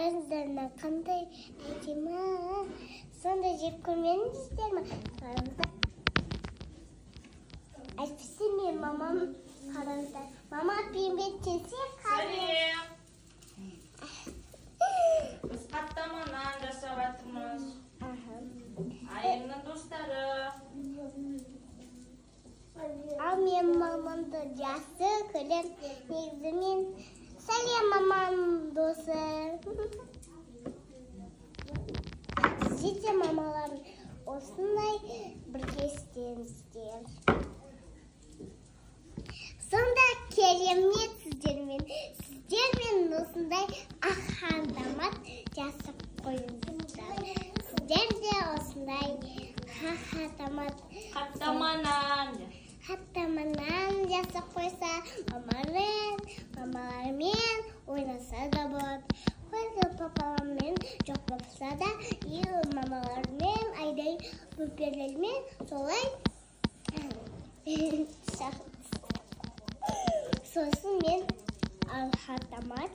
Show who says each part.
Speaker 1: Қараңыздарына қандай әдемі. Сонда жеп көрмедіңіздер ме? Қараңыздар. Әйтпесе мен мамам қараңыздар. Мама привет десе
Speaker 2: Сәлем. Біз қаттаманнан жасап жатырмыз. Айымның достары.
Speaker 1: Ал мен мамамды жақсы көрем. Негізі мен сәлем мамам досы. Сіздер де мамаларын осындай бірге істеңіздер. Сонда керемет сіздермен осындай қадамат жасап қойыңыздар. Сіздер де осындай қаттаманнан жасап қойса, мамалармен ойнаса да болады. Қойғы папалармен жоқ болса да, мамалармен, айдай бөперлермен солай сосын мен қаттамат